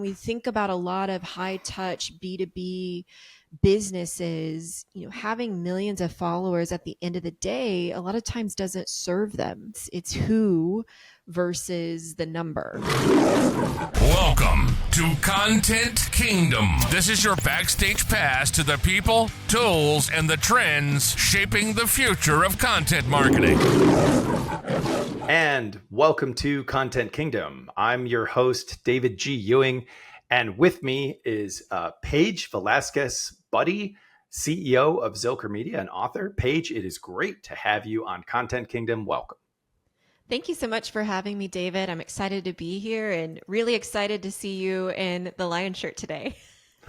we think about a lot of high touch B2B businesses, having millions of followers at the end of the day, a lot of times doesn't serve them. It's who versus the number. Welcome to Content Kingdom. This is your backstage pass to the people, tools, and the trends shaping the future of content marketing. And welcome to Content Kingdom. I'm your host, David G. Ewing, and with me is Paige Velasquez Budde, CEO of Zilker Media and author. Paige, it is great to have you on Content Kingdom. Welcome. Thank you so much for having me, David. I'm excited to be here and really excited to see you in the lion shirt today.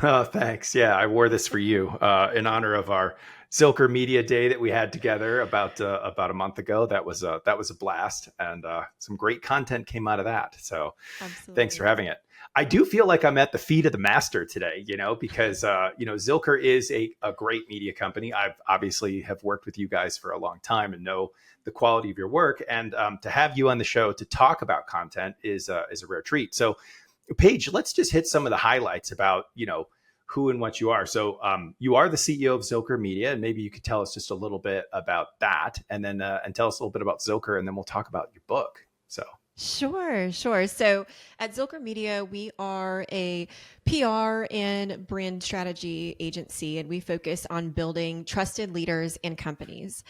Oh, thanks. Yeah, I wore this for you in honor of our Zilker Media Day that we had together about a month ago. That was a blast, and some great content came out of that. So Absolutely. Thanks for having it. I do feel like I'm at the feet of the master today, because Zilker is a great media company. I've obviously have worked with you guys for a long time and know the quality of your work. And to have you on the show to talk about content is a rare treat. So, Paige, let's just hit some of the highlights about who and what you are. So you are the CEO of Zilker Media, and maybe you could tell us just a little bit about that, and then and tell us a little bit about Zilker, and then we'll talk about your book. Sure. So at Zilker Media, we are a PR and brand strategy agency, and we focus on building trusted leaders and companies.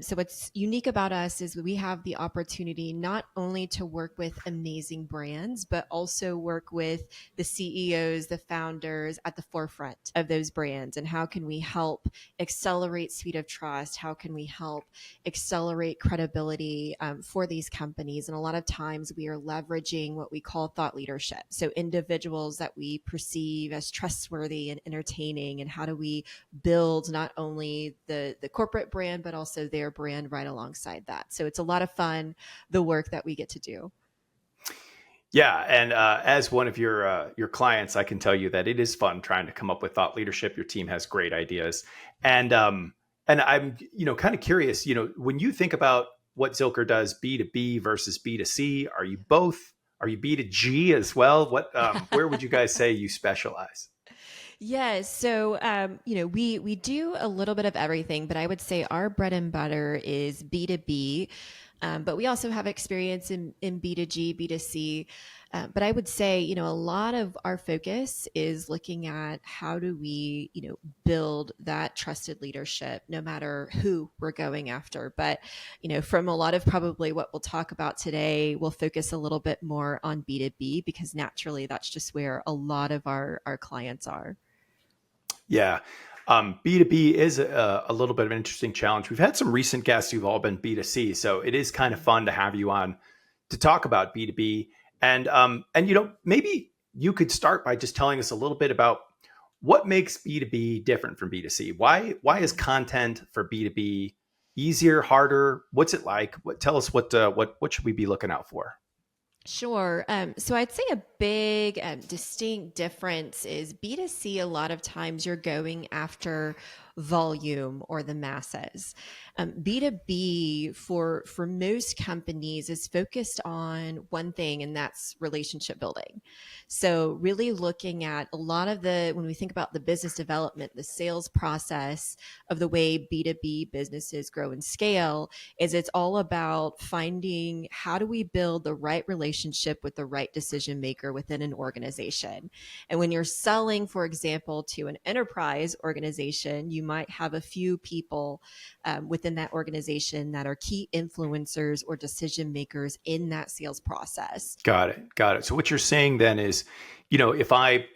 So what's unique about us is we have the opportunity not only to work with amazing brands, but also work with the CEOs, the founders at the forefront of those brands. And how can we help accelerate speed of trust? How can we help accelerate credibility for these companies? And a lot of times we are leveraging what we call thought leadership. So individuals that we perceive as trustworthy and entertaining, and how do we build not only the corporate brand, but also their brand right alongside that. So it's a lot of fun, the work that we get to do. Yeah. And as one of your clients, I can tell you that it is fun trying to come up with thought leadership. Your team has great ideas. And I'm, kind of curious, when you think about what Zilker does, B2B versus B2C, are you B2G as well? Where would you guys say you specialize? Yes. So, we do a little bit of everything, but I would say our bread and butter is B2B. But we also have experience in B2G, B2C. But I would say, a lot of our focus is looking at how do we, build that trusted leadership, no matter who we're going after. But, from a lot of probably what we'll talk about today, we'll focus a little bit more on B2B, because naturally that's just where a lot of our clients are. Yeah. B2B is a little bit of an interesting challenge. We've had some recent guests who've all been B2C, so it is kind of fun to have you on to talk about B2B. And maybe you could start by just telling us a little bit about what makes B2B different from B2C. Why is content for B2B easier, harder? What's it like? Tell us what should we be looking out for? Sure. So I'd say a big distinct difference is B2C. A lot of times you're going after volume or the masses. B2B for most companies is focused on one thing, and that's relationship building. So really looking at a lot of when we think about the business development, the sales process of the way B2B businesses grow and scale, is it's all about finding how do we build the right relationship with the right decision maker within an organization. And when you're selling, for example, to an enterprise organization, you might have a few people within that organization that are key influencers or decision makers in that sales process. Got it. So what you're saying then is, if I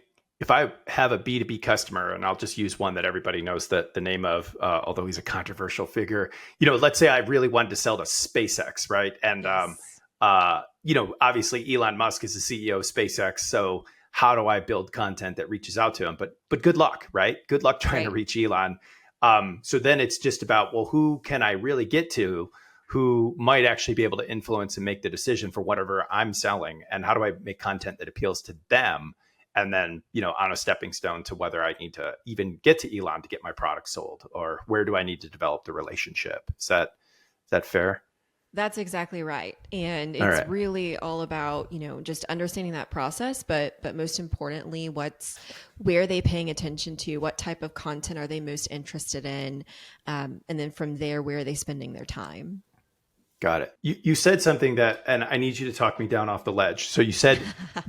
have a B2B customer, and I'll just use one that everybody knows the name of, although he's a controversial figure, let's say I really wanted to sell to SpaceX, right? And, Yes. Obviously Elon Musk is the CEO of SpaceX. So how do I build content that reaches out to him? But good luck, right? Good luck trying to reach Elon. So then it's just about, well, who can I really get to who might actually be able to influence and make the decision for whatever I'm selling? And how do I make content that appeals to them? And then, on a stepping stone to whether I need to even get to Elon to get my product sold, or where do I need to develop the relationship? Is that fair? That's exactly right. And All it's right. really all about, just understanding that process, but most importantly, where are they paying attention to? What type of content are they most interested in? And then from there, where are they spending their time? Got it. You said something that, and I need you to talk me down off the ledge. So you said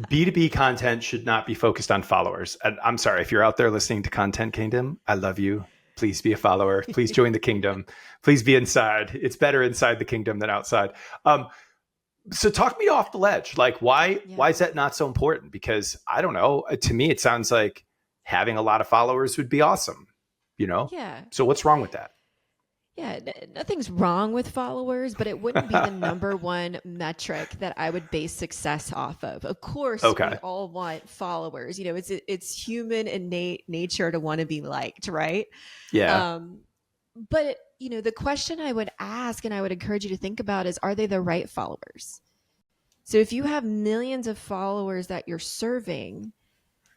B2B content should not be focused on followers. And I'm sorry, if you're out there listening to Content Kingdom, I love you. Please be a follower. Please join the kingdom. Please be inside. It's better inside the kingdom than outside. So talk me off the ledge. Like why is that not so important? Because I don't know. To me, it sounds like having a lot of followers would be awesome, you know? Yeah. So what's wrong with that? Yeah, nothing's wrong with followers, but it wouldn't be the number one metric that I would base success off of. Of course, Okay. we all want followers. It's human innate nature to want to be liked, right? Yeah. But the question I would ask and I would encourage you to think about is, are they the right followers? So if you have millions of followers that you're serving,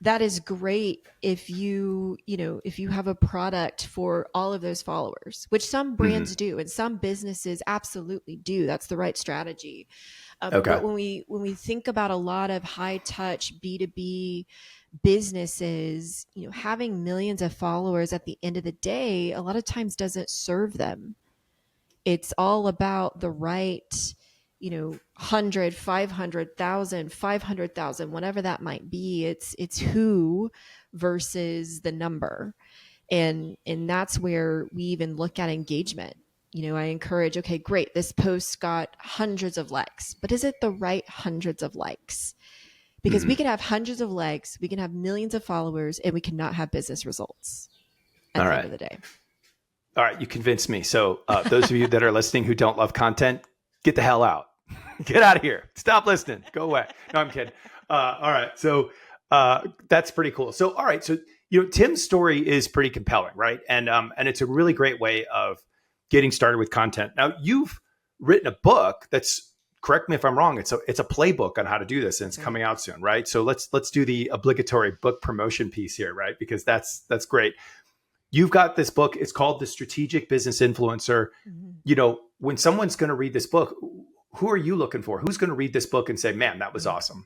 that is great if if you have a product for all of those followers, which some brands do and some businesses absolutely do. That's the right strategy. Okay. But when we think about a lot of high touch B2B businesses, having millions of followers at the end of the day, a lot of times doesn't serve them. It's all about the right 100, 500,000, 500,000, whatever that might be. It's who versus the number. And that's where we even look at engagement. I encourage, okay, great, this post got hundreds of likes, but is it the right hundreds of likes? Because we can have hundreds of likes, we can have millions of followers, and we cannot have business results at the end of the day. All right, you convinced me. So those of you that are listening who don't love content, get the hell out. Get out of here. Stop listening. Go away. No, I'm kidding. All right. So that's pretty cool. So, all right. So, Tim's story is pretty compelling, right? And it's a really great way of getting started with content. Now, you've written a book that's, correct me if I'm wrong, it's a playbook on how to do this, and it's coming out soon, right? So let's do the obligatory book promotion piece here, right? Because that's great. You've got this book. It's called The Strategic Business Influencer. When someone's going to read this book, who are you looking for? Who's going to read this book and say, man, that was awesome?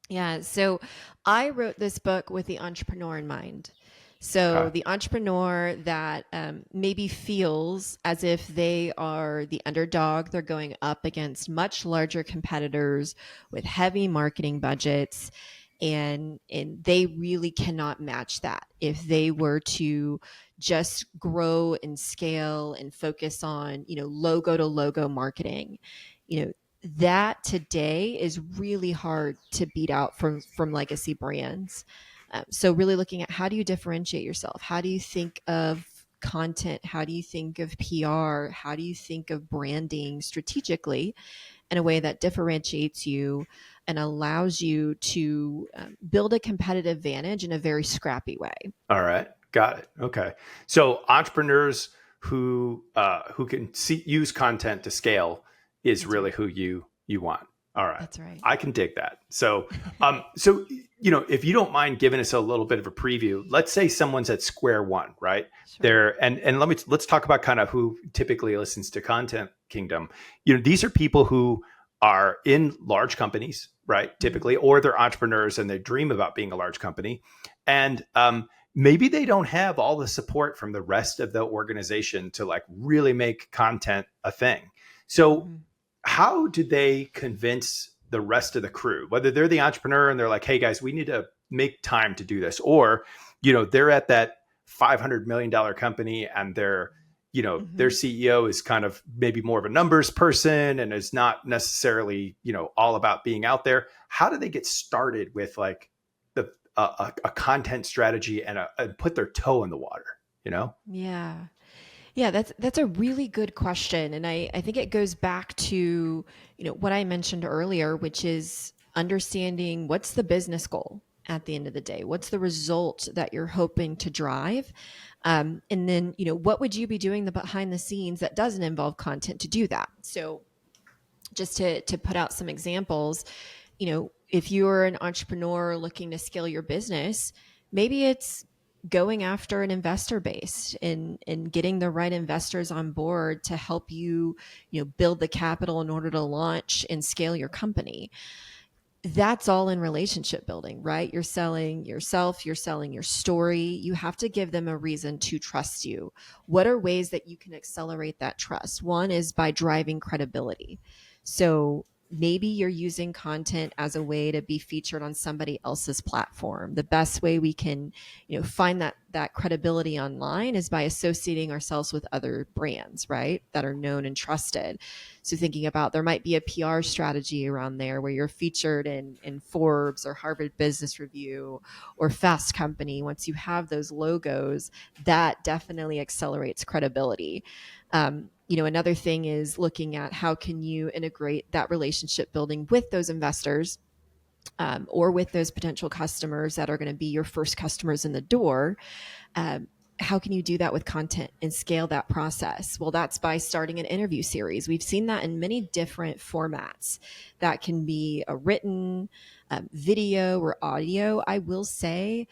Yeah. So I wrote this book with the entrepreneur in mind. So the entrepreneur that maybe feels as if they are the underdog, they're going up against much larger competitors with heavy marketing budgets, and they really cannot match that if they were to just grow and scale and focus on, logo to logo marketing. That today is really hard to beat out from legacy brands. So really looking at, how do you differentiate yourself? How do you think of content? How do you think of PR? How do you think of branding strategically in a way that differentiates you and allows you to build a competitive advantage in a very scrappy way? All right. Got it. Okay. So entrepreneurs who can use content to scale is really who you want. All right. That's right. I can dig that. So, if you don't mind giving us a little bit of a preview, let's say someone's at square one, right? Sure. And let's talk about kind of who typically listens to Content Kingdom. These are people who are in large companies, right? Typically, or they're entrepreneurs and they dream about being a large company. And, maybe they don't have all the support from the rest of the organization to like really make content a thing. So how do they convince the rest of the crew, whether they're the entrepreneur and they're like, hey guys, we need to make time to do this, or, they're at that $500 million company and their CEO is kind of maybe more of a numbers person and is not necessarily, all about being out there. How do they get started with like a content strategy and put their toe in the water, Yeah. Yeah, that's a really good question. And I think it goes back to, what I mentioned earlier, which is understanding what's the business goal at the end of the day. What's the result that you're hoping to drive? And then, what would you be doing behind the scenes that doesn't involve content to do that? So just to put out some examples, if you're an entrepreneur looking to scale your business, maybe it's going after an investor base and getting the right investors on board to help you, build the capital in order to launch and scale your company. That's all in relationship building, right? You're selling yourself, you're selling your story. You have to give them a reason to trust you. What are ways that you can accelerate that trust? One is by driving credibility. So maybe you're using content as a way to be featured on somebody else's platform. The best way we can, find that credibility online is by associating ourselves with other brands, right? That are known and trusted. So thinking about, there might be a PR strategy around there where you're featured in Forbes or Harvard Business Review or Fast Company. Once you have those logos, that definitely accelerates credibility. Another thing is looking at how can you integrate that relationship building with those investors, or with those potential customers that are going to be your first customers in the door. How can you do that with content and scale that process? Well, that's by starting an interview series. We've seen that in many different formats. That can be a written, video, or audio. I will say,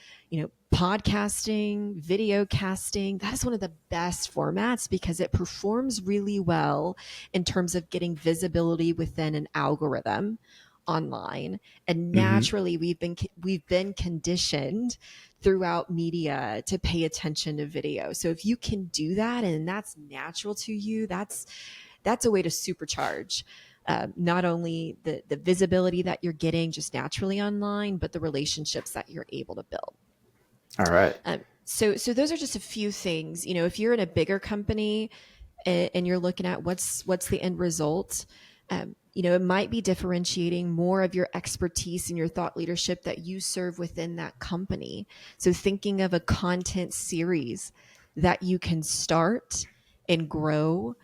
podcasting, video casting, that is one of the best formats because it performs really well in terms of getting visibility within an algorithm online. And naturally, we've been conditioned throughout media to pay attention to video. So if you can do that and that's natural to you, that's a way to supercharge not only the visibility that you're getting just naturally online, but the relationships that you're able to build. All right. So those are just a few things. If you're in a bigger company and you're looking at what's the end result, it might be differentiating more of your expertise and your thought leadership that you serve within that company. So thinking of a content series that you can start and grow,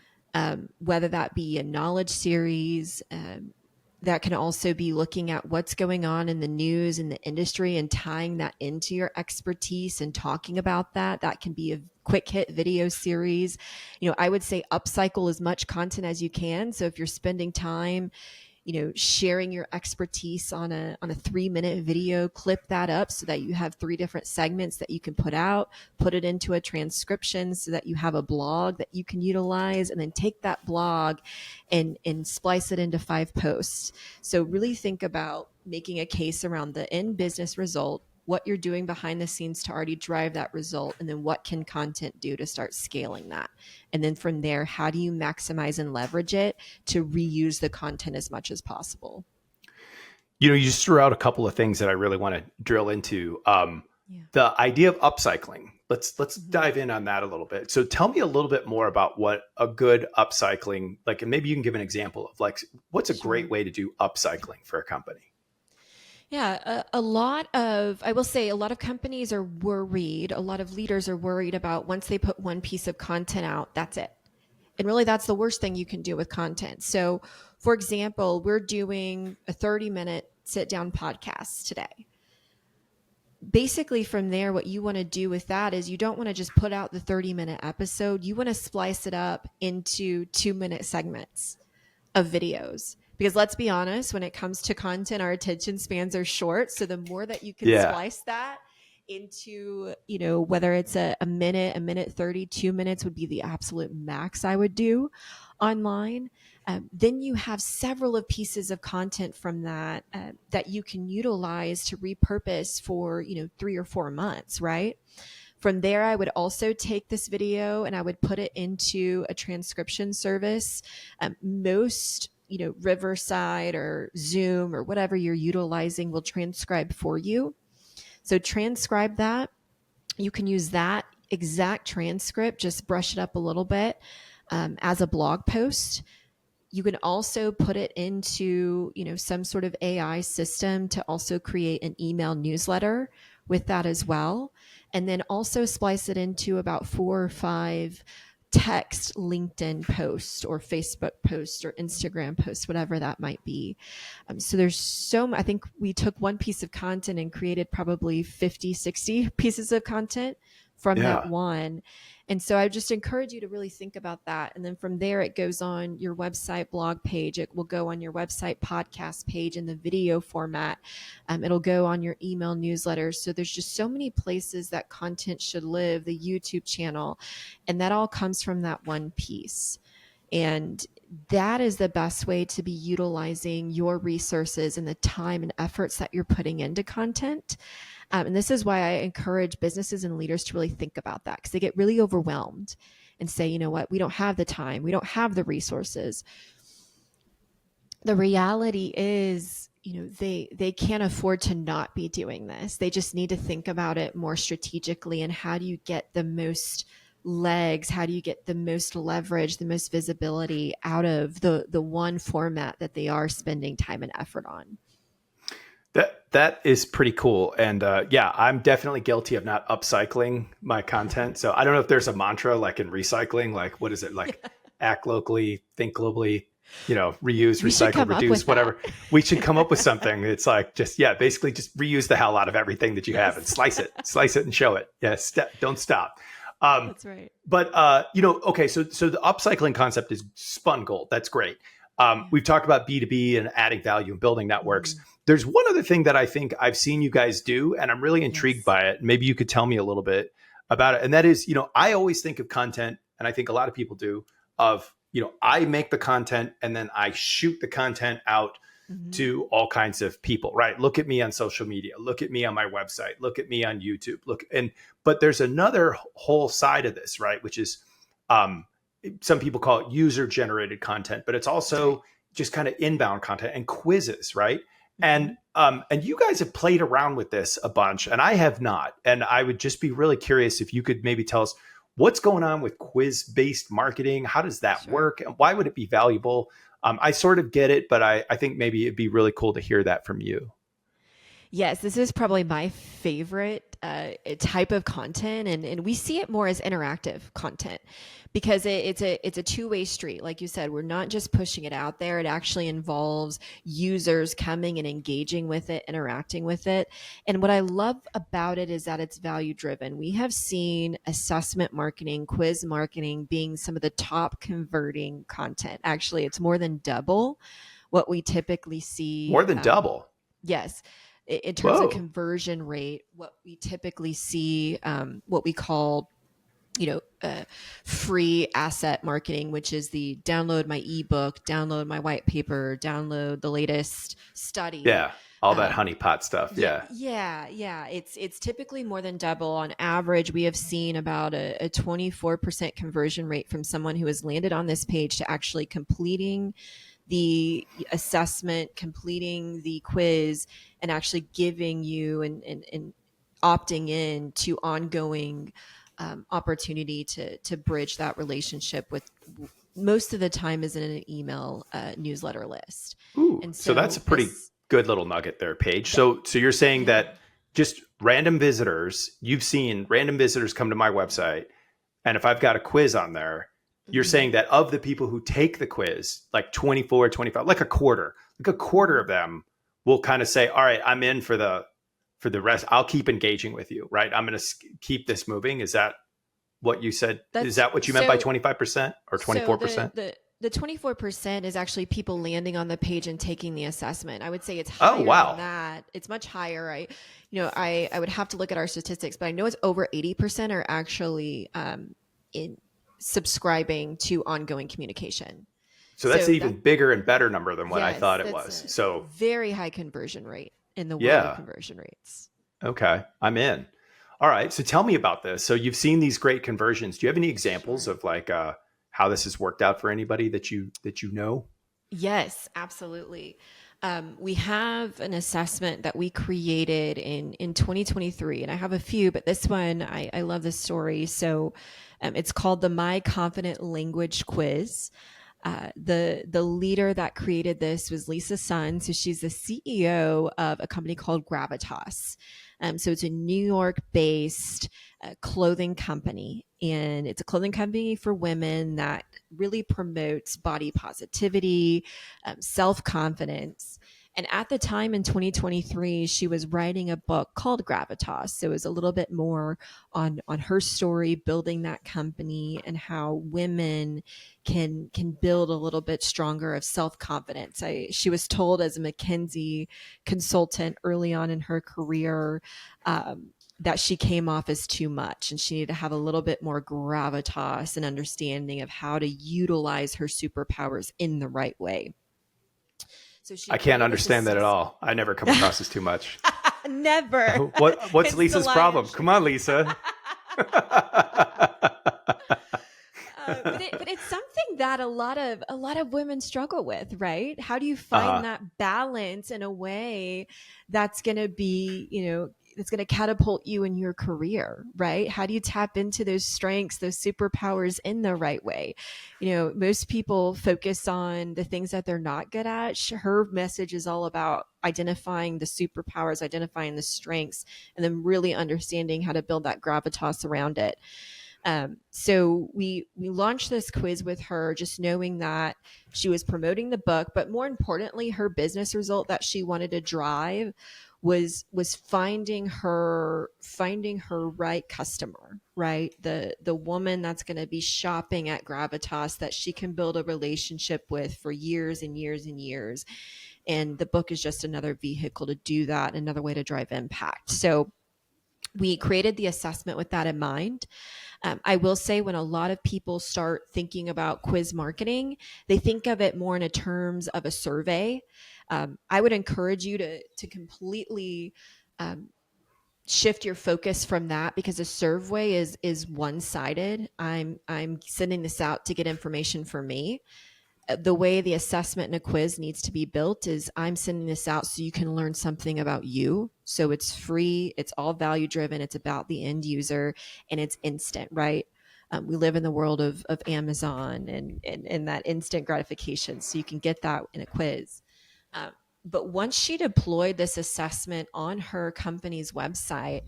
whether that be a knowledge series, that can also be looking at what's going on in the news in the industry and tying that into your expertise and talking about that. That can be a quick hit video series. I would say upcycle as much content as you can. So if you're spending time, sharing your expertise on a 3-minute video, clip that up so that you have 3 different segments that you can put out, put it into a transcription so that you have a blog that you can utilize, and then take that blog and splice it into 5 posts. So really think about making a case around the end business result, what you're doing behind the scenes to already drive that result, and then what can content do to start scaling that. And then from there, how do you maximize and leverage it to reuse the content as much as possible? You just threw out a couple of things that I really want to drill into. The idea of upcycling. Let's dive in on that a little bit. So tell me a little bit more about what a good upcycling, like, and maybe you can give an example of like, what's a great way to do upcycling for a company? Yeah, I will say a lot of companies are worried, a lot of leaders are worried about once they put one piece of content out, that's it. And really that's the worst thing you can do with content. So for example, we're doing a 30-minute sit down podcast today. Basically from there, what you want to do with that is you don't want to just put out the 30-minute episode. You want to splice it up into 2-minute segments of videos. Because let's be honest, when it comes to content, our attention spans are short. So the more that you can splice that into, whether it's a minute 30, 2 minutes would be the absolute max I would do online. Then you have several of pieces of content from that that you can utilize to repurpose for, 3 or 4 months, right? From there, I would also take this video and I would put it into a transcription service. Most Riverside or Zoom or whatever you're utilizing will transcribe for you. So transcribe that. You can use that exact transcript, just brush it up a little bit as a blog post. You can also put it into, some sort of AI system to also create an email newsletter with that as well. And then also splice it into about 4 or 5 text LinkedIn posts or Facebook posts or Instagram posts, whatever that might be. So there's I think we took one piece of content and created probably 50, 60 pieces of content from that Yeah. one. And so I just encourage you to really think about that. And then from there, it goes on your website blog page. It will go on your website podcast page in the video format. It'll go on your email newsletters. So there's just so many places that content should live, the YouTube channel. And that all comes from that one piece. And that is the best way to be utilizing your resources and the time and efforts that you're putting into content. And this is why I encourage businesses and leaders to really think about that, because they get really overwhelmed and say, you know what, we don't have the time, we don't have the resources. The reality is, you know, they can't afford to not be doing this. They just need to think about it more strategically. And how do you get the most legs? How do you get the most leverage, the most visibility out of the one format that they are spending time and effort on? That is pretty cool. And yeah, I'm definitely guilty of not upcycling my content. So I don't know if there's a mantra like in recycling, like what is it? Like act locally, think globally, you know, reuse, recycle, reduce, whatever. We should come up with something. It's like just, yeah, basically just reuse the hell out of everything that you have and slice it and show it. Yeah, don't stop. That's right. But, you know, okay, so the upcycling concept is spun gold. That's great. We've talked about B2B and adding value and building networks. Mm-hmm. There's one other thing that I think I've seen you guys do, and I'm really intrigued by it. Maybe you could tell me a little bit about it. And that is, you know, I always think of content, and I think a lot of people do, of, you know, I make the content and then I shoot the content out to all kinds of people, right? Look at me on social media. Look at me on my website. Look at me on YouTube. But there's another whole side of this, right? Which is, some people call it user generated content, but it's also just kind of inbound content and quizzes, right? And you guys have played around with this a bunch, and I have not. And I would just be really curious if you could maybe tell us what's going on with quiz-based marketing. How does that work? And why would it be valuable? I sort of get it, but I think maybe it'd be really cool to hear that from you. Yes, this is probably my favorite type of content, and we see it more as interactive content because it's a two-way street. Like you said, we're not just pushing it out there. It actually involves users coming and engaging with it, interacting with it. And what I love about it is that it's value-driven. We have seen assessment marketing, quiz marketing being some of the top converting content. Actually, it's more than double what we typically see. More than double? Yes. In terms of conversion rate, what we typically see, what we call, free asset marketing, which is the download my ebook, download my white paper, download the latest study. Yeah. All that honeypot stuff. Yeah. It's typically more than double. On average, we have seen about a 24% conversion rate from someone who has landed on this page to actually completing the assessment, completing the quiz, and actually giving you and opting in to ongoing opportunity to bridge that relationship with, most of the time is in an email newsletter list. Ooh, and so that's a pretty good little nugget there, Paige. So you're saying that just random visitors, you've seen random visitors come to my website, and if I've got a quiz on there, you're saying that of the people who take the quiz, like 24, 25, like a quarter of them will kind of say, all right, I'm in for the rest. I'll keep engaging with you, right? I'm going to keep this moving. Is that what you said? Is that what you meant by 25% or 24%? So the 24% is actually people landing on the page and taking the assessment. I would say it's higher than that. It's much higher. I would have to look at our statistics, but I know it's over 80% are actually in subscribing to ongoing communication. So that's an even bigger and better number than what I thought it was. So very high conversion rate in the world of conversion rates. Okay. I'm in. All right. So tell me about this. So you've seen these great conversions. Do you have any examples of like how this has worked out for anybody that you know? Yes, absolutely. We have an assessment that we created in 2023, and I have a few, but this one, I love this story. So it's called the My Confident Language Quiz. The leader that created this was Lisa Sun. So she's the CEO of a company called Gravitas. So it's a New York-based clothing company, and it's a clothing company for women that really promotes body positivity, self-confidence. And at the time in 2023, she was writing a book called Gravitas. So it was a little bit more on her story, building that company, and how women can build a little bit stronger of self-confidence. She was told as a McKinsey consultant early on in her career that she came off as too much, and she needed to have a little bit more gravitas and understanding of how to utilize her superpowers in the right way. So I can't understand that at all. I never come across as too much. Never. What's Lisa's problem? Come on, Lisa. But it's something that a lot of women struggle with, right? How do you find that balance in a way that's going to be, that's going to catapult you in your career, right? How do you tap into those strengths, those superpowers in the right way? Most people focus on the things that they're not good at. Her message is all about identifying the superpowers, identifying the strengths, and then really understanding how to build that gravitas around it. So we launched this quiz with her, just knowing that she was promoting the book, but more importantly, her business result that she wanted to drive was finding her right customer, right? The woman that's going to be shopping at Gravitas that she can build a relationship with for years and years and years. And the book is just another vehicle to do that, another way to drive impact. So we created the assessment with that in mind. I will say when a lot of people start thinking about quiz marketing, they think of it more in terms of a survey. I would encourage you to completely shift your focus from that, because a survey is one-sided. I'm sending this out to get information for me. The way the assessment and a quiz needs to be built is I'm sending this out so you can learn something about you. So it's free, it's all value driven, it's about the end user, and it's instant, right? We live in the world of Amazon and that instant gratification. So you can get that in a quiz. But once she deployed this assessment on her company's website,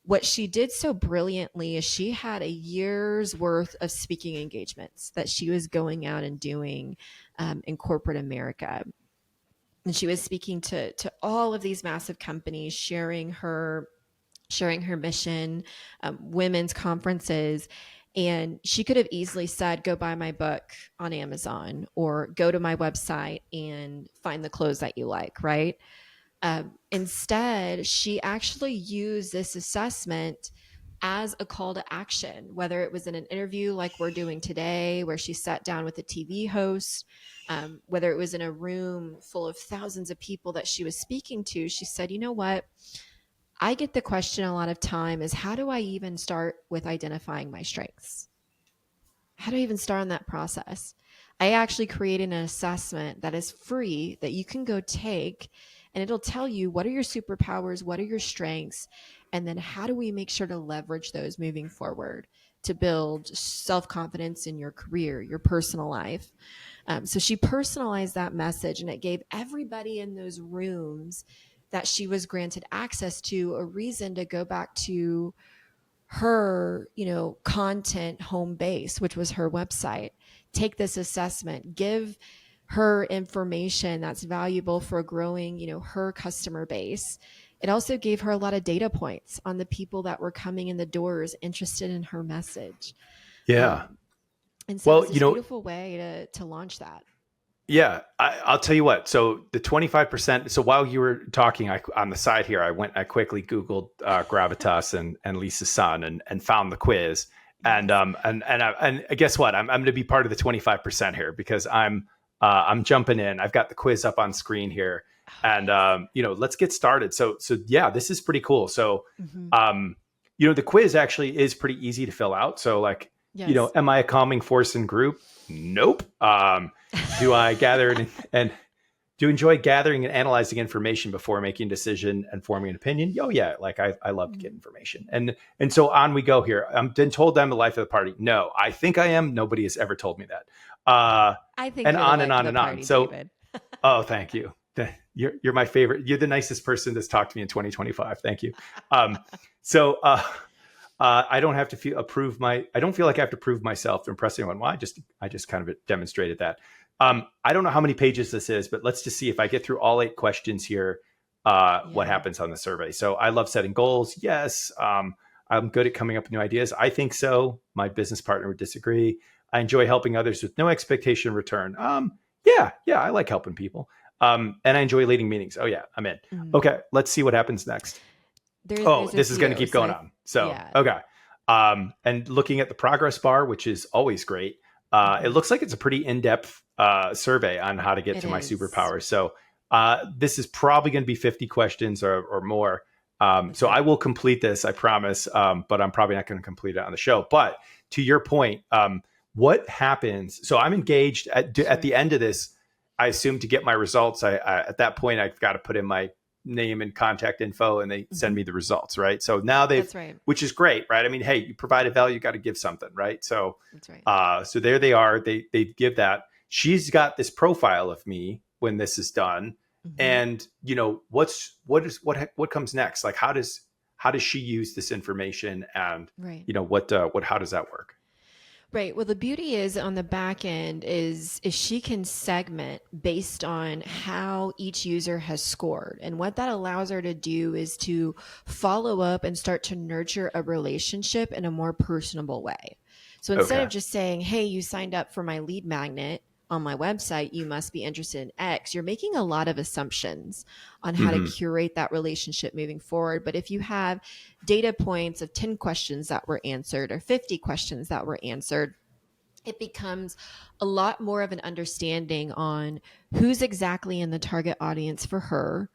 what she did so brilliantly is she had a year's worth of speaking engagements that she was going out and doing in corporate America. And she was speaking to all of these massive companies, sharing her mission, women's conferences. And she could have easily said, go buy my book on Amazon or go to my website and find the clothes that you like, right? Instead, she actually used this assessment as a call to action, whether it was in an interview like we're doing today, where she sat down with a TV host, whether it was in a room full of thousands of people that she was speaking to. She said, you know what? I get the question a lot of time is, how do I even start with identifying my strengths? How do I even start on that process? I actually created an assessment that is free that you can go take, and it'll tell you what are your superpowers, what are your strengths, and then how do we make sure to leverage those moving forward to build self-confidence in your career, your personal life. So she personalized that message, and it gave everybody in those rooms that she was granted access to a reason to go back to her, content home base, which was her website, take this assessment, give her information that's valuable for growing, her customer base. It also gave her a lot of data points on the people that were coming in the doors interested in her message. Yeah. And so it's a beautiful way to launch that. Yeah, I'll tell you what. So the 25%. So while you were talking, on the side here, I quickly Googled Gravitas and Lisa Sun and found the quiz. And guess what? I'm going to be part of the 25% here, because I'm jumping in. I've got the quiz up on screen here, and let's get started. So yeah, this is pretty cool. So the quiz actually is pretty easy to fill out. So like, yes. Am I a calming force in group? Nope. Do I gather and do you enjoy gathering and analyzing information before making a decision and forming an opinion? Oh yeah. Like I love to get information. And so on we go here. I'm been told I'm the life of the party. No, I think I am. Nobody has ever told me that. I think and you're on the and life on of and the on. party, So, David. oh, thank you. You're my favorite. You're the nicest person that's talked to me in 2025. Thank you. I don't have to I don't feel like I have to prove myself to impress anyone. Well, I just kind of demonstrated that. I don't know how many pages this is, but let's just see if I get through all 8 questions here, what happens on the survey. So I love setting goals. Yes. I'm good at coming up with new ideas. I think so. My business partner would disagree. I enjoy helping others with no expectation in return. Yeah, I like helping people. And I enjoy leading meetings. Oh yeah, I'm in. Mm-hmm. Okay, let's see what happens next. This is going to keep going on. So, yeah. Okay. And looking at the progress bar, which is always great. It looks like it's a pretty in-depth survey on how to get to my superpowers. So this is probably going to be 50 questions or more. So I will complete this, I promise, but I'm probably not going to complete it on the show. But to your point, what happens? So I'm engaged at the end of this. I assume to get my results, I at that point, I've got to put in my name and contact info and they send me the results, right? So now which is great, right? I mean, hey, you provided value, you got to give something, right? So that's right. So there they are. They give that. She's got this profile of me when this is done. And what comes next? Like, how does she use this information, and how does that work? Right. Well, the beauty is on the back end is she can segment based on how each user has scored. And what that allows her to do is to follow up and start to nurture a relationship in a more personable way. So instead of just saying, hey, you signed up for my lead magnet on my website, you must be interested in X, you're making a lot of assumptions on how to curate that relationship moving forward. But if you have data points of 10 questions that were answered or 50 questions that were answered, it becomes a lot more of an understanding on who's exactly in the target audience for her,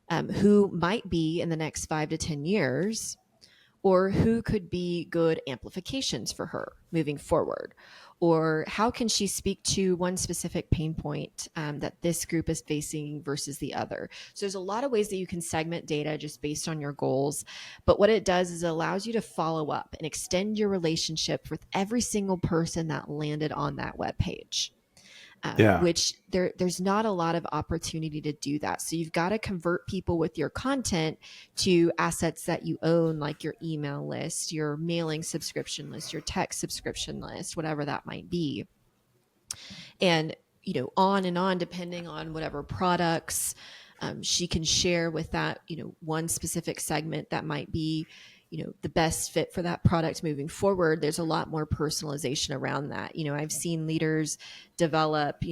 who might be in the next 5 to 10 years, or who could be good amplifications for her moving forward. Or how can she speak to one specific pain point that this group is facing versus the other? So there's a lot of ways that you can segment data just based on your goals. But what it does is it allows you to follow up and extend your relationship with every single person that landed on that web page. Which there's not a lot of opportunity to do that. So you've got to convert people with your content to assets that you own, like your email list, your mailing subscription list, your text subscription list, whatever that might be. And, on and on, depending on whatever products she can share with that, one specific segment that might be the best fit for that product moving forward. There's a lot more personalization around that. I've seen leaders develop,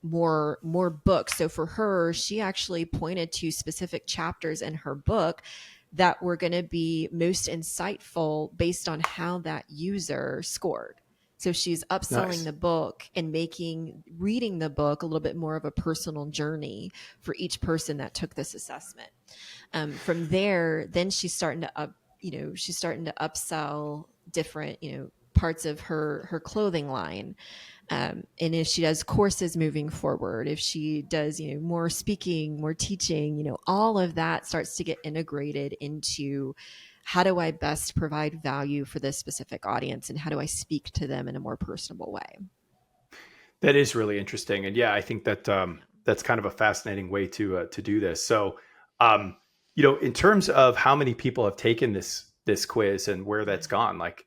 more books. So for her, she actually pointed to specific chapters in her book that were going to be most insightful based on how that user scored. So she's upselling the book and making reading the book a little bit more of a personal journey for each person that took this assessment. From there, then she's starting to upsell different, parts of her clothing line. And if she does courses moving forward, if she does, more speaking, more teaching, all of that starts to get integrated into how do I best provide value for this specific audience, and how do I speak to them in a more personable way? That is really interesting. And I think that that's kind of a fascinating way to do this. So, in terms of how many people have taken this quiz and where that's gone, like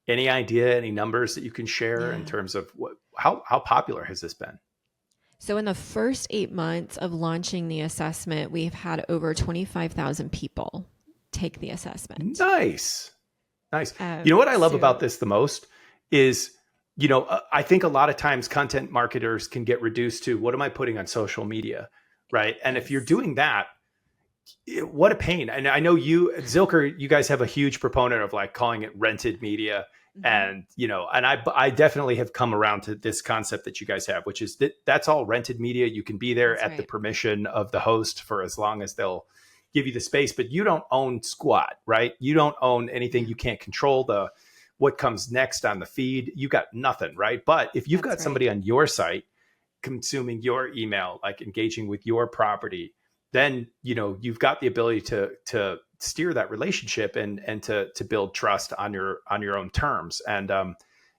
any idea, any numbers that you can share in terms of how popular has this been? So in the first 8 months of launching the assessment, we've had over 25,000 people take the assessment. Nice. What I love about this the most is, I think a lot of times content marketers can get reduced to, what am I putting on social media? Right. And if you're doing that, what a pain. And I know Zilker, you guys have a huge proponent of like calling it rented media. And, and I definitely have come around to this concept that you guys have, which is that's all rented media. You can be there at the permission of the host for as long as they'll give you the space, but you don't own squat, right? You don't own anything. You can't control what comes next on the feed. You got nothing, right? But if you've got somebody on your site consuming your email, like engaging with your property, then, you've got the ability to steer that relationship and to build trust on your own terms. And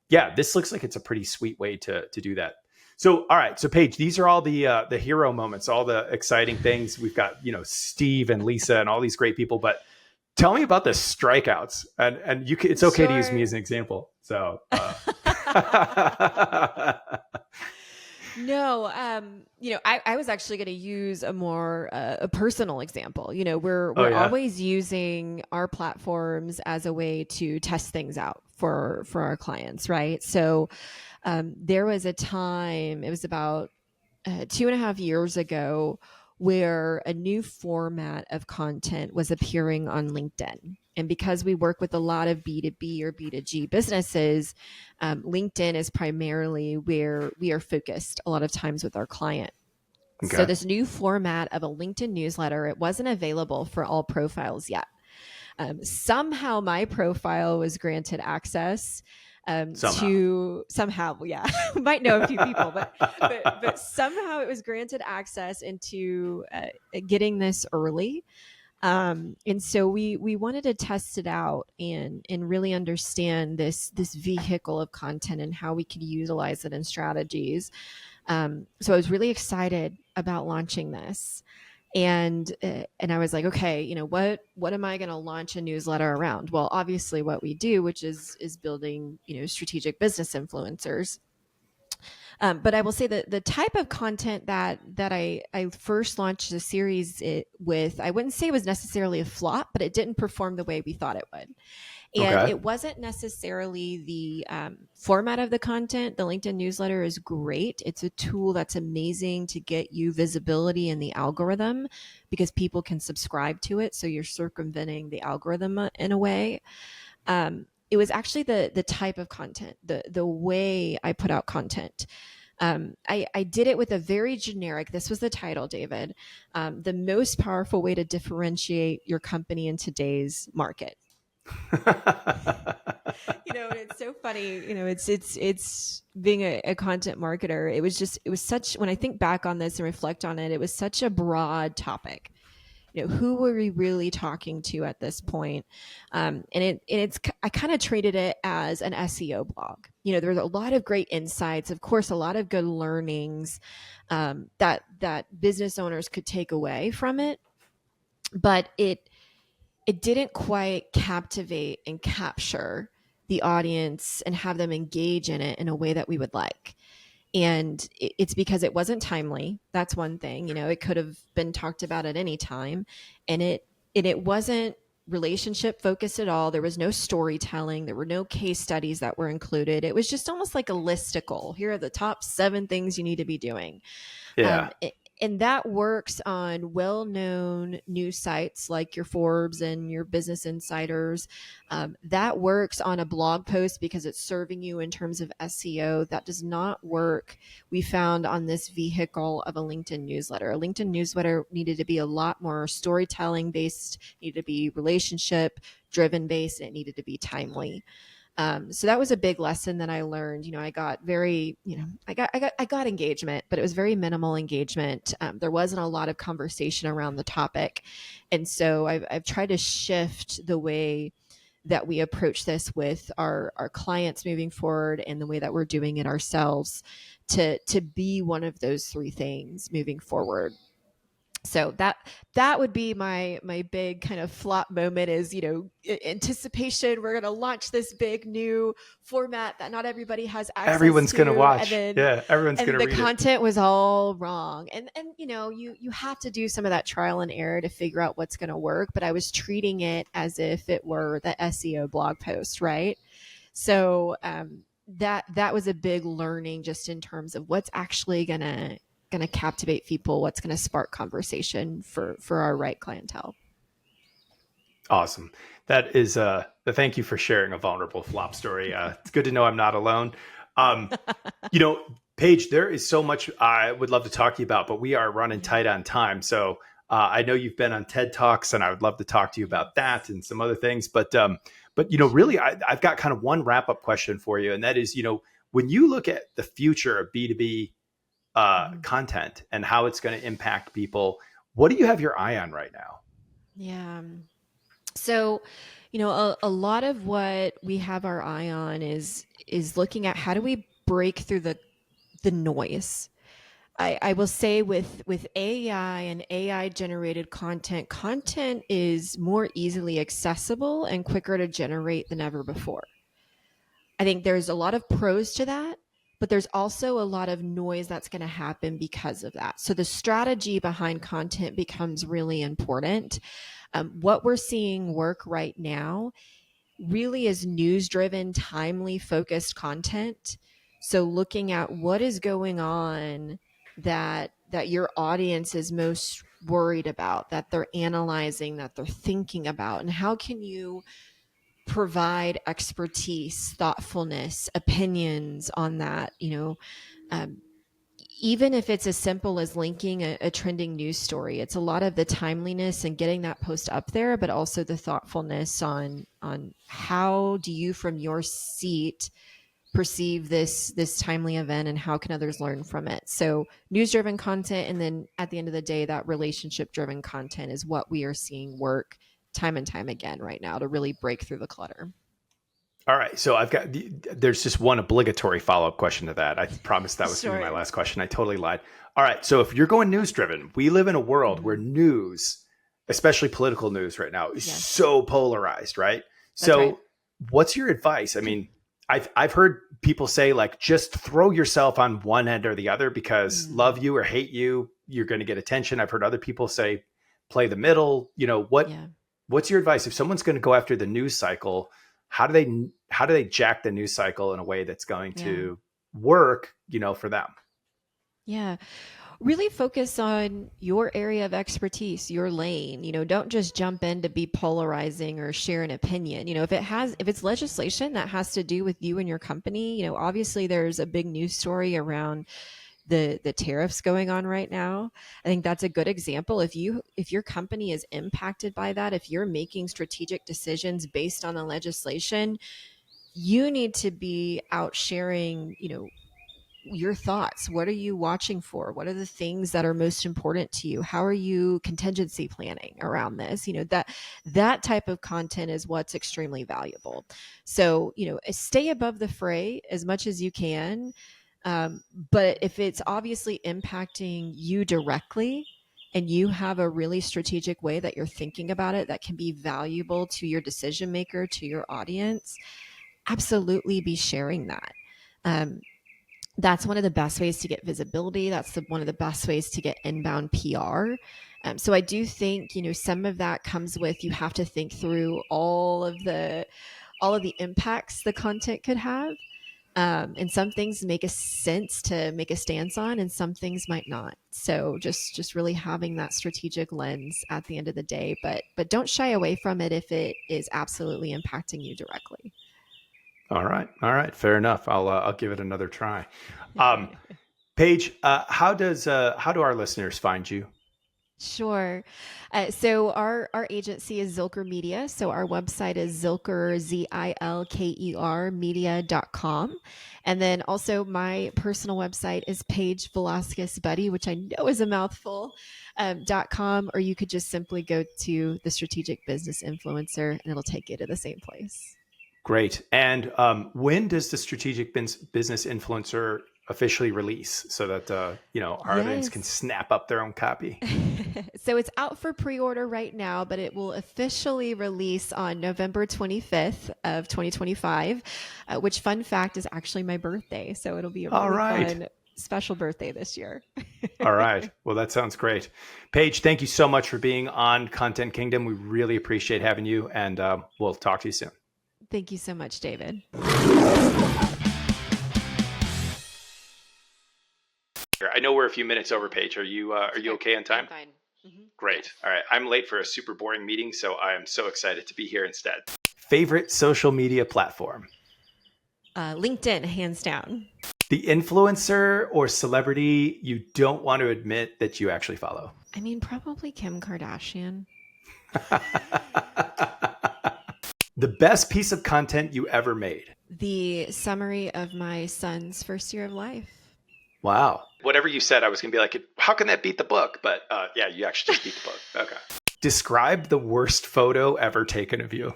this looks like it's a pretty sweet way to do that. So, all right. So Paige, these are all the hero moments, all the exciting things. We've got, Steve and Lisa and all these great people, but tell me about the strikeouts, and it's okay to use me as an example. So, No, I was actually going to use a more a personal example. We're Oh we're yeah. always using our platforms as a way to test things out for our clients, right? So there was a time, it was about 2.5 years ago, where a new format of content was appearing on LinkedIn. And because we work with a lot of B2B or B2G businesses, LinkedIn is primarily where we are focused a lot of times with our client. So Okay. this new format of a LinkedIn newsletter, it wasn't available for all profiles yet. Somehow my profile was granted access Somehow. to somehow, yeah, might know a few people, but somehow it was granted access into getting this early. And so we wanted to test it out and really understand this vehicle of content and how we could utilize it in strategies. So I was really excited about launching this, and I was like, okay, what am I going to launch a newsletter around? Well, obviously what we do, which is building strategic business influencers. But I will say that the type of content that I first launched the series with, I wouldn't say it was necessarily a flop, but it didn't perform the way we thought it would. And Okay. it wasn't necessarily the format of the content. The LinkedIn newsletter is great. It's a tool that's amazing to get you visibility in the algorithm because people can subscribe to it. So you're circumventing the algorithm in a way. It was actually the type of content, the way I put out content. I did it with a very generic, this was the title, David, the most powerful way to differentiate your company in today's market. And it's so funny, it's being a content marketer. It was such, when I think back on this and reflect on it, it was such a broad topic. Who were we really talking to at this point? I kind of treated it as an SEO blog. There's a lot of great insights, of course, a lot of good learnings that business owners could take away from it, but it didn't quite captivate and capture the audience and have them engage in it in a way that we would like. And it's because it wasn't timely. That's one thing. It could have been talked about at any time, and it wasn't relationship focused at all. There was no storytelling. There were no case studies that were included. It was just almost like a listicle. Here are the top 7 things you need to be doing. Yeah. And that works on well-known news sites like your Forbes and your Business Insiders. That works on a blog post because it's serving you in terms of SEO. That does not work, we found, on this vehicle of a LinkedIn newsletter. A LinkedIn newsletter needed to be a lot more storytelling based, needed to be relationship driven based, and it needed to be timely. So that was a big lesson that I learned. I got very, I got engagement, but it was very minimal engagement. There wasn't a lot of conversation around the topic. And so I've tried to shift the way that we approach this with our clients moving forward and the way that we're doing it ourselves to be one of those 3 things moving forward. So that would be my big kind of flop moment is, anticipation. We're going to launch this big new format that not everybody has access Everyone's to. going to watch. And then, yeah. Everyone's going to read the content was all wrong. And you have to do some of that trial and error to figure out what's going to work. But I was treating it as if it were the SEO blog post, right? So that was a big learning just in terms of what's actually going to captivate people, what's going to spark conversation for our right clientele. Awesome. That is thank you for sharing a vulnerable flop story. It's good to know I'm not alone. Paige, there is so much I would love to talk to you about, but we are running tight on time. So I know you've been on TED Talks, and I would love to talk to you about that and some other things. But really, I've got kind of one wrap up question for you, and that is, when you look at the future of B2B content and how it's going to impact people, what do you have your eye on right now? Yeah. So, a lot of what we have our eye on is looking at how do we break through the noise. I will say with AI and AI generated content is more easily accessible and quicker to generate than ever before. I think there's a lot of pros to that, but there's also a lot of noise that's going to happen because of that. So the strategy behind content becomes really important. What we're seeing work right now really is news-driven, timely, focused content. So looking at what is going on that your audience is most worried about, that they're analyzing, that they're thinking about, and how can you provide expertise, thoughtfulness, opinions on that, even if it's as simple as linking a trending news story. It's a lot of the timeliness and getting that post up there, but also the thoughtfulness on how do you from your seat perceive this timely event, and how can others learn from it. So news driven content, and then at the end of the day, that relationship driven content is what we are seeing work time and time again right now to really break through the clutter. All right. So there's just one obligatory follow-up question to that. I promised that was going to be my last question. I totally lied. All right. So if you're going news driven, we live in a world where news, especially political news right now, is so polarized, right? So what's your advice? I mean, I've heard people say, like, just throw yourself on one end or the other, because love you or hate you, you're going to get attention. I've heard other people say, play the middle. What's your advice if someone's going to go after the news cycle? How do they jack the news cycle in a way that's going to work, for them? Yeah. Really focus on your area of expertise, your lane. Don't just jump in to be polarizing or share an opinion. If it's legislation that has to do with you and your company, obviously there's a big news story around the tariffs going on right now. I think that's a good example. If your company is impacted by that, if you're making strategic decisions based on the legislation, you need to be out sharing, your thoughts. What are you watching for? What are the things that are most important to you? How are you contingency planning around this? That type of content is what's extremely valuable. So, stay above the fray as much as you can. But if it's obviously impacting you directly and you have a really strategic way that you're thinking about it that can be valuable to your decision maker, to your audience, absolutely be sharing that. That's one of the best ways to get visibility. That's one of the best ways to get inbound PR. So I do think, some of that comes with, you have to think through all of the impacts the content could have. And some things make a sense to make a stance on, and some things might not. So just really having that strategic lens at the end of the day, but don't shy away from it if it is absolutely impacting you directly. All right. Fair enough. I'll give it another try. Paige, how do our listeners find you? Sure. So our agency is Zilker Media. So our website is Zilker, Zilker media.com. And then also my personal website is Paige Velasquez Budde, which I know is a mouthful, .com, or you could just simply go to the Strategic Business Influencer and it'll take you to the same place. Great. And when does the Strategic Business Influencer officially release so that our audience can snap up their own copy? So it's out for pre-order right now, but it will officially release on November 25th of 2025, which, fun fact, is actually my birthday. So it'll be a really fun, special birthday this year. All right. Well, that sounds great. Paige, thank you so much for being on Content Kingdom. We really appreciate having you, and we'll talk to you soon. Thank you so much, David. I know we're a few minutes over, Paige. Are you okay on time? I'm fine. Mm-hmm. Great. All right. I'm late for a super boring meeting, so I am so excited to be here instead. Favorite social media platform? LinkedIn, hands down. The influencer or celebrity you don't want to admit that you actually follow? I mean, probably Kim Kardashian. The best piece of content you ever made? The summary of my son's first year of life. Wow. Whatever you said, I was going to be like, how can that beat the book? But you actually just beat the book. Okay. Describe the worst photo ever taken of you.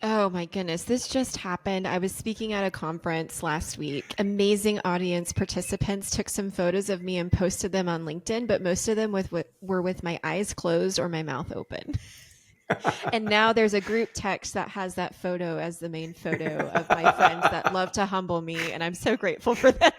Oh my goodness. This just happened. I was speaking at a conference last week. Amazing audience participants took some photos of me and posted them on LinkedIn, but most of them were with my eyes closed or my mouth open. And now there's a group text that has that photo as the main photo of my friends that love to humble me. And I'm so grateful for them.